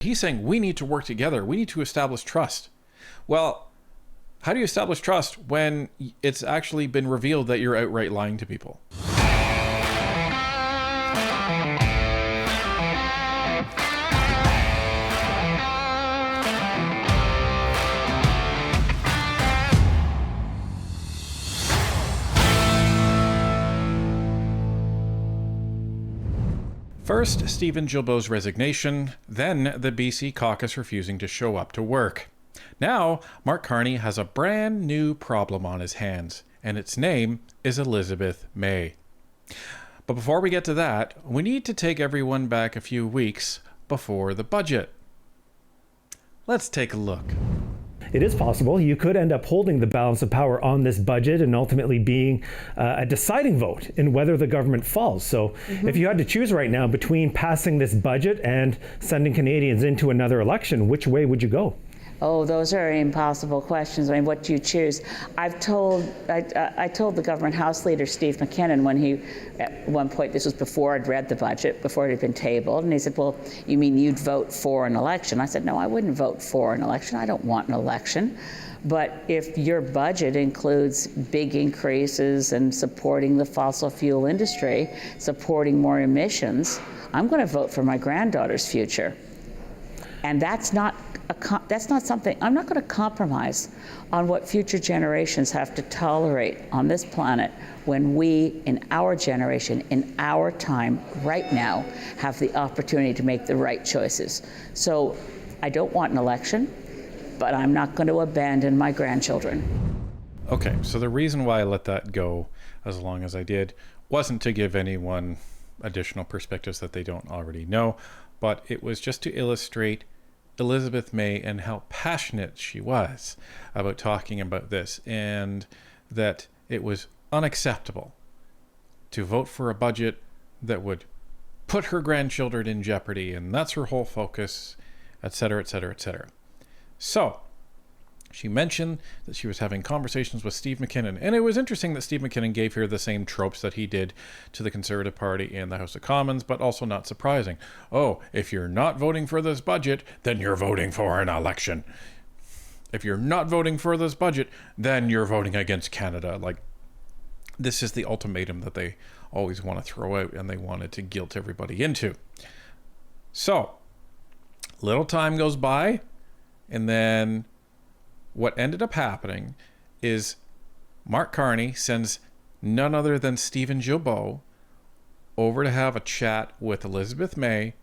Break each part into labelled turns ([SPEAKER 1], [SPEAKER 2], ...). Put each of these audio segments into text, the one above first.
[SPEAKER 1] He's saying we need to work together. We need to establish trust. Well, how do you establish trust when it's actually been revealed that you're outright lying to people? First, Stephen Guilbeault's resignation, then the BC caucus refusing to show up to work. Now, Mark Carney has a brand new problem on his hands, and its name is Elizabeth May. But before we get to that, we need to take everyone back a few weeks before the budget. Let's take a look.
[SPEAKER 2] It is possible you could end up holding the balance of power on this budget and ultimately being a deciding vote in whether the government falls. So if you had to choose right now between passing this budget and sending Canadians into another election, which way would you go?
[SPEAKER 3] Oh, those are impossible questions. I mean, what do you choose? I told the government House Leader Steve McKinnon when he, at one point, this was before I'd read the budget, before it had been tabled, and he said, well, you mean you'd vote for an election? I said, no, I wouldn't vote for an election. I don't want an election. But if your budget includes big increases and supporting the fossil fuel industry, supporting more emissions, I'm going to vote for my granddaughter's future. And that's not something, I'm not going to compromise on what future generations have to tolerate on this planet when we, in our generation, in our time, right now, have the opportunity to make the right choices. So I don't want an election, but I'm not going to abandon my grandchildren.
[SPEAKER 1] Okay, so the reason why I let that go as long as I did wasn't to give anyone additional perspectives that they don't already know, but it was just to illustrate Elizabeth May and how passionate she was about talking about this, and that it was unacceptable to vote for a budget that would put her grandchildren in jeopardy, and that's her whole focus, etc., etc., etc. So she mentioned that she was having conversations with Steve McKinnon, and it was interesting that Steve McKinnon gave her the same tropes that he did to the Conservative Party in the House of Commons, but also not surprising. Oh, if you're not voting for this budget, then you're voting for an election. If you're not voting for this budget, then you're voting against Canada. Like, this is the ultimatum that they always want to throw out, and they wanted to guilt everybody into. So, little time goes by, and then what ended up happening is Mark Carney sends none other than Stephen Guilbeault over to have a chat with Elizabeth May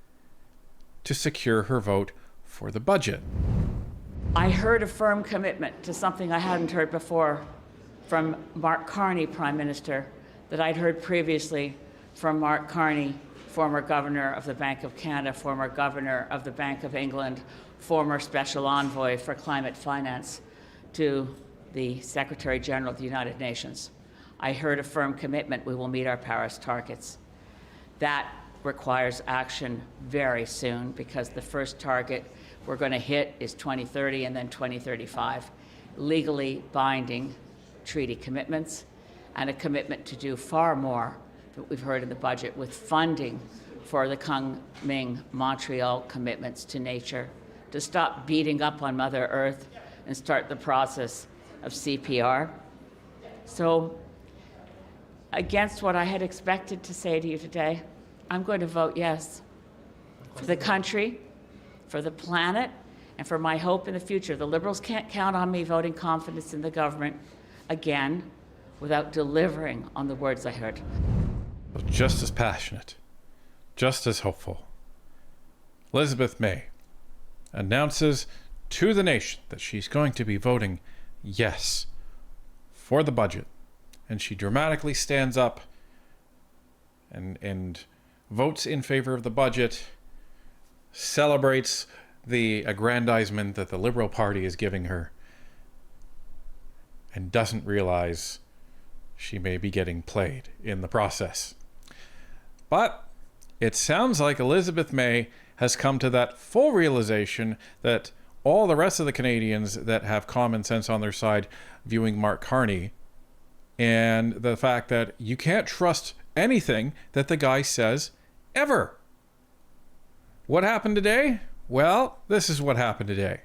[SPEAKER 1] to secure her vote for the budget.
[SPEAKER 3] I heard a firm commitment to something I hadn't heard before from Mark Carney, Prime Minister, that I'd heard previously from Mark Carney, former Governor of the Bank of Canada, former Governor of the Bank of England, former Special Envoy for Climate Finance to the Secretary General of the United Nations. I heard a firm commitment we will meet our Paris targets. That requires action very soon, because the first target we're going to hit is 2030 and then 2035. Legally binding treaty commitments, and a commitment to do far more that we've heard in the budget with funding for the Kunming Montreal commitments to nature, to stop beating up on Mother Earth and start the process of CPR. So, against what I had expected to say to you today, I'm going to vote yes. For the country, for the planet, and for my hope in the future. The Liberals can't count on me voting confidence in the government again without delivering on the words I heard.
[SPEAKER 1] Just as passionate, just as hopeful, Elizabeth May announces to the nation that she's going to be voting yes for the budget. And she dramatically stands up and votes in favor of the budget, celebrates the aggrandizement that the Liberal Party is giving her, and doesn't realize she may be getting played in the process. But it sounds like Elizabeth May has come to that full realization that all the rest of the Canadians that have common sense on their side viewing Mark Carney, and the fact that you can't trust anything that the guy says ever. What happened today? Well, this is what happened today.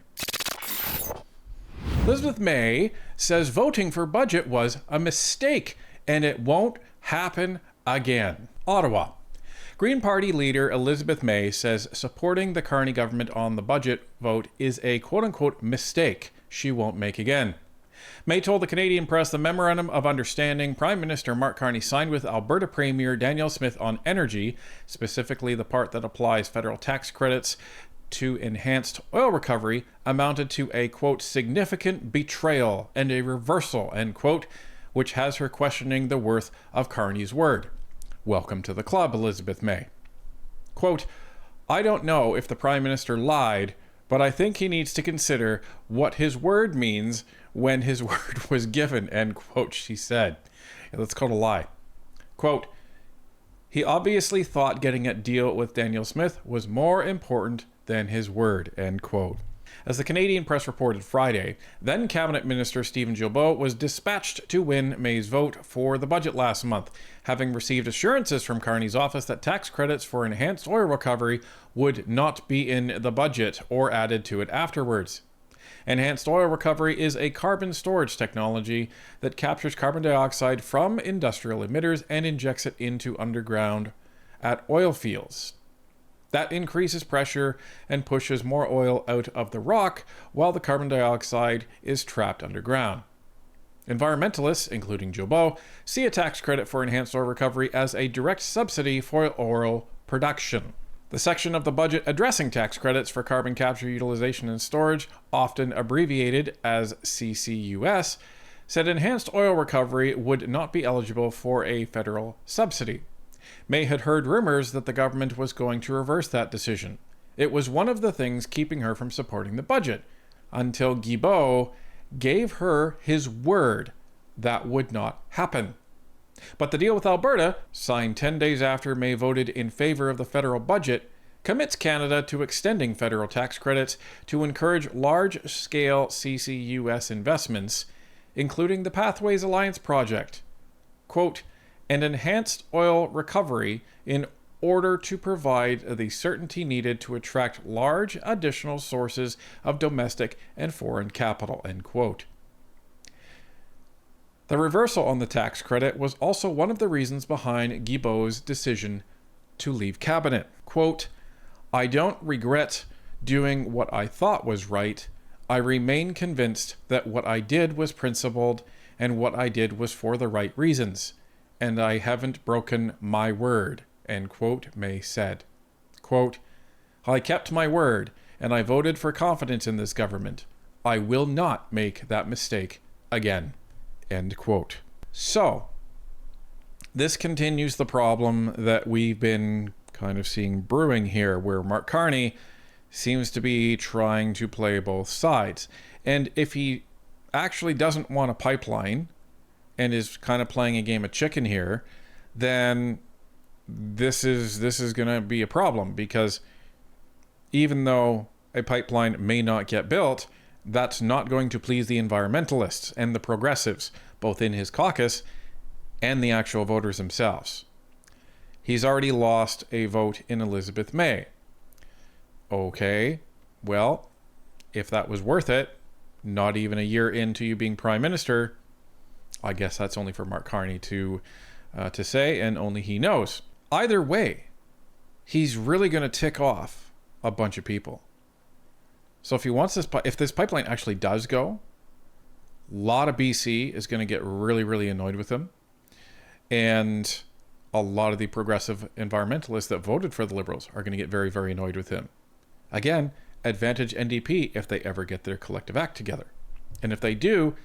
[SPEAKER 1] Elizabeth May says voting for budget was a mistake and it won't happen again. Ottawa. Green Party leader Elizabeth May says supporting the Carney government on the budget vote is a quote-unquote mistake she won't make again. May told the Canadian press the Memorandum of Understanding Prime Minister Mark Carney signed with Alberta Premier Danielle Smith on energy, specifically the part that applies federal tax credits to enhanced oil recovery, amounted to a, quote, significant betrayal and a reversal, end quote, which has her questioning the worth of Carney's word. Welcome to the club, Elizabeth May. Quote, I don't know if the Prime Minister lied, but I think he needs to consider what his word means when his word was given, end quote, she said. Yeah, that's called a lie. Quote, he obviously thought getting a deal with Danielle Smith was more important than his word, end quote. As the Canadian press reported Friday, then Cabinet Minister Stephen Guilbeault was dispatched to win May's vote for the budget last month, having received assurances from Carney's office that tax credits for enhanced oil recovery would not be in the budget or added to it afterwards. Enhanced oil recovery is a carbon storage technology that captures carbon dioxide from industrial emitters and injects it into underground at oil fields. That increases pressure and pushes more oil out of the rock while the carbon dioxide is trapped underground. Environmentalists, including Guilbeault, see a tax credit for enhanced oil recovery as a direct subsidy for oil production. The section of the budget addressing tax credits for carbon capture, utilization, and storage, often abbreviated as CCUS, said enhanced oil recovery would not be eligible for a federal subsidy. May had heard rumors that the government was going to reverse that decision. It was one of the things keeping her from supporting the budget, until Guilbeault gave her his word that would not happen. But the deal with Alberta, signed 10 days after May voted in favor of the federal budget, commits Canada to extending federal tax credits to encourage large-scale CCUS investments, including the Pathways Alliance project. Quote, and enhanced oil recovery in order to provide the certainty needed to attract large additional sources of domestic and foreign capital, end quote. The reversal on the tax credit was also one of the reasons behind Guilbeault's decision to leave cabinet. Quote, I don't regret doing what I thought was right. I remain convinced that what I did was principled and what I did was for the right reasons. And I haven't broken my word, end quote, May said. Quote, I kept my word, and I voted for confidence in this government. I will not make that mistake again, end quote. So, this continues the problem that we've been kind of seeing brewing here, where Mark Carney seems to be trying to play both sides. And if he actually doesn't want a pipeline, and is kind of playing a game of chicken here, then this is going to be a problem, because even though a pipeline may not get built, that's not going to please the environmentalists and the progressives, both in his caucus and the actual voters themselves. He's already lost a vote in Elizabeth May. Okay, well, if that was worth it, not even a year into you being prime minister, I guess that's only for Mark Carney to say, and only he knows. Either way, he's really going to tick off a bunch of people. So if he wants this, if this pipeline actually does go, a lot of BC is going to get really, really annoyed with him, and a lot of the progressive environmentalists that voted for the Liberals are going to get very, very annoyed with him. Again, advantage NDP if they ever get their collective act together, and if they do,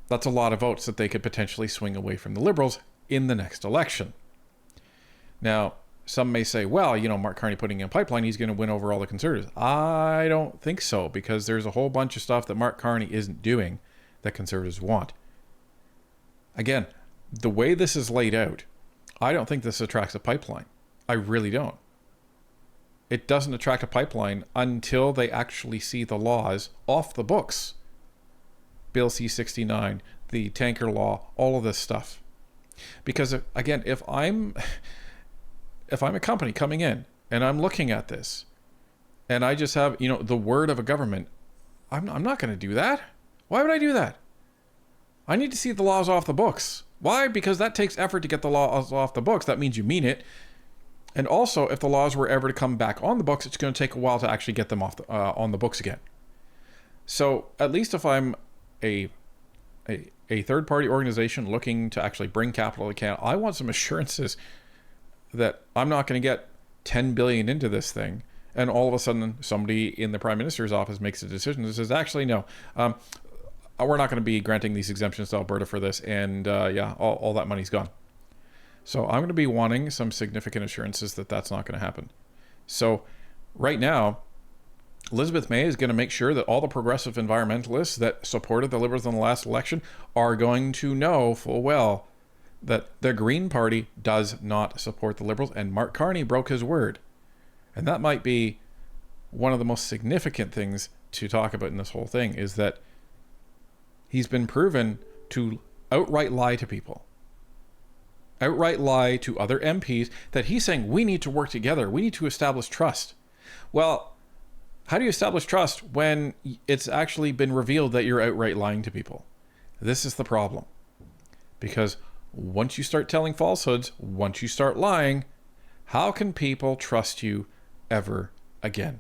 [SPEAKER 1] that's a lot of votes that they could potentially swing away from the Liberals in the next election. Now, some may say, well, Mark Carney putting in a pipeline, he's going to win over all the Conservatives. I don't think so, because there's a whole bunch of stuff that Mark Carney isn't doing that Conservatives want. Again, the way this is laid out, I don't think this attracts a pipeline. I really don't. It doesn't attract a pipeline until they actually see the laws off the books. Bill C-69, the tanker law, all of this stuff. Because again, if I'm a company coming in and I'm looking at this and I just have, the word of a government, I'm not going to do that. Why would I do that? I need to see the laws off the books. Why? Because that takes effort to get the laws off the books. That means you mean it. And also, if the laws were ever to come back on the books, it's going to take a while to actually get them off on the books again. So at least if I'm a third-party organization looking to actually bring capital to Canada, I want some assurances that I'm not going to get $10 billion into this thing, and all of a sudden somebody in the Prime Minister's office makes a decision that says, actually, no, we're not going to be granting these exemptions to Alberta for this, and all that money's gone. So I'm going to be wanting some significant assurances that that's not going to happen. So right now, Elizabeth May is going to make sure that all the progressive environmentalists that supported the Liberals in the last election are going to know full well that the Green Party does not support the Liberals, and Mark Carney broke his word. And that might be one of the most significant things to talk about in this whole thing, is that he's been proven to outright lie to people. Outright lie to other MPs that he's saying, we need to work together. We need to establish trust. Well, how do you establish trust when it's actually been revealed that you're outright lying to people? This is the problem. Because once you start telling falsehoods, once you start lying, how can people trust you ever again?